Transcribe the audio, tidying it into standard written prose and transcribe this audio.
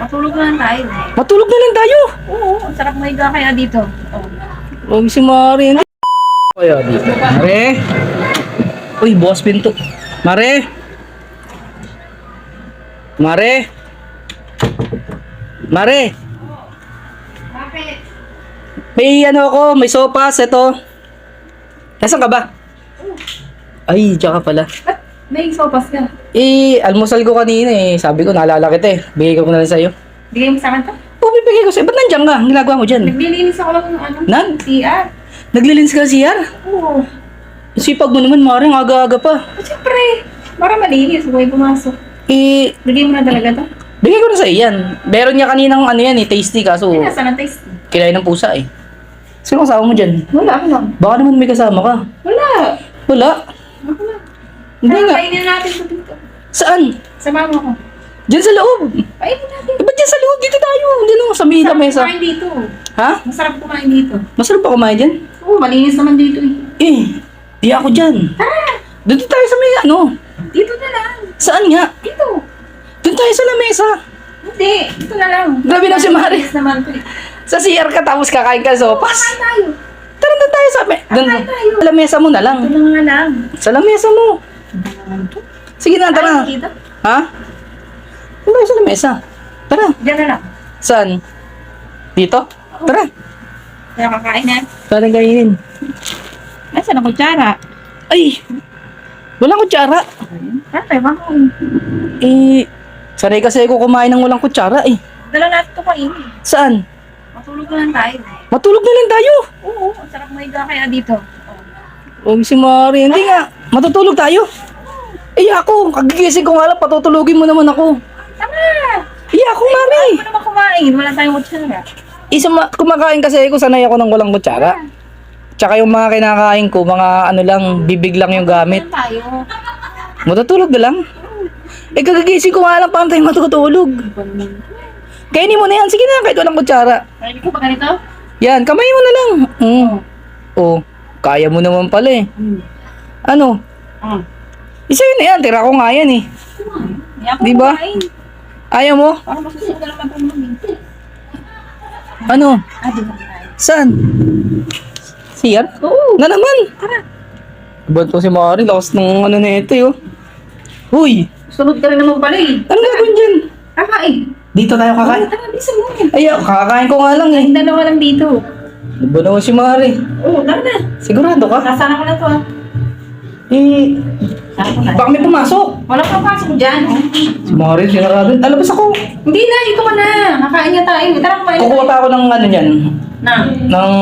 Matulog na lang tayo. Matulog na lang tayo. Oo, ang sarap mahiga kaya dito. Oh. Huwag si Mare. Kaya dito. Mare. Uy, bukas pinto. Mare. Mare. Mare. Bakit? May ano ako, may sopas, ito. Nasaan ka ba? Ay, tsaka pala. Ba't may sopas ka? Almusal ko kanina eh. Sabi ko, naalala kita eh. Bigay ko na lang sa'yo. Bigay mo sa akin to? Oo, bibigay ko sa'yo. Ba't nandiyan ka? Ang ginagawa mo dyan? Naglilinis ako lang ng ano? Nan? CR. Naglilins ka CR? Oo. Sipag mo naman, Mare. Ang aga-aga pa. Siyempre. Para malinis. Huwag pumasok. Bigay mo na talaga to? Bigay ko na sa'yo yan. Meron niya kaninang ano yan eh, tasty kaso Ay, nasa ng taste? kinain ng pusa eh. Sino kasama mo dyan? Wala ako lang. Baka naman may kasama ka. Wala. Wala? Ako lang. Hindi Tara, nga. kainin natin ito dito. Saan? Sa mama ko. Diyan sa loob. Kainin natin. Ba't dyan sa loob? Dito tayo. Diyan o, sa may Masarap lamesa. kumain dito. Ha? Masarap kumain dito. Masarap ba kumain dyan? Oo, malinis naman dito eh. Di ako dyan. Tara! Dito tayo sa may ano. Dito na lang. Saan nga? Dito. Doon tayo sa lamesa. Hindi. Dito na lang. Grabe na si Mari. Malinis naman to eh. Sa CR ka tapos kakain ka sopas. Kakain tayo. Tara doon tayo sa doon. Kakain tayo. Sa lamesa mo na lang. Ito na nga lang. Sa lamesa mo. Sige na, tara. Ay, dito. Ha? Doon tayo sa lamesa. Tara. Diyan na lang. Saan? Dito? Tara. Kaya kakain na. Saan ang kainin? Nasaan ang kutsara? Ay! Walang kutsara. Tatay, bakit? Sanay kasi ako kumain ng walang kutsara eh. Dala natin ito kainin. Saan? Matulog na lang tayo. Matulog na lang tayo. Oo, ang sarap mahiga kaya dito. Oh. Huwag si Mari. Hindi nga. Matutulog tayo. Ako, kagigising ko nga lang, patutulugin mo naman ako. Tama! Ako, Mari. Ano ba naman kumain? Wala tayong kutsara. Kumakain kasi ako, sanay ako ng walang kutsara. Tsaka yung mga kinakain ko, mga ano lang, bibig lang yung gamit. Saan tayo? Matutulog na lang. Kagigising ko nga lang, paano tayo matutulog? Kainin mo na yan. Sige na, kahit walang kutsara. Kainin ko ba ganito? Yan, kamay mo na lang. Oh, kaya mo naman pala eh. Ano? Isa yun na yan, tira ko nga yan eh. Hindi ako Di ba? kumain. Ayaw mo? Para masusunod na naman itong mami. Ano? Di ba kumain? Saan? Siyan? Oo. Na naman. Tara. Ba't po si Mari? Lakas ng ano na ito yun. Uy! Sunod ka rin naman pala eh. Ano gagawin dyan? Kakain. Dito tayo kakain. Tara, bisa mo. Kakain ko nga lang eh. Ay, dalawa lang dito. Ano ba naman si Mari? Oo, tara na. Sigurado ka? Nasana ko na to ah. Saan ko na? Baka may pumasok. Wala pang pasok dyan. Oh. Si Mari, sinarado. Alabas ako. Hindi na, dito ka na. Kakain niya tayo. Tara, kumain. Kukuha pa ako ng ano yan. Na. Ng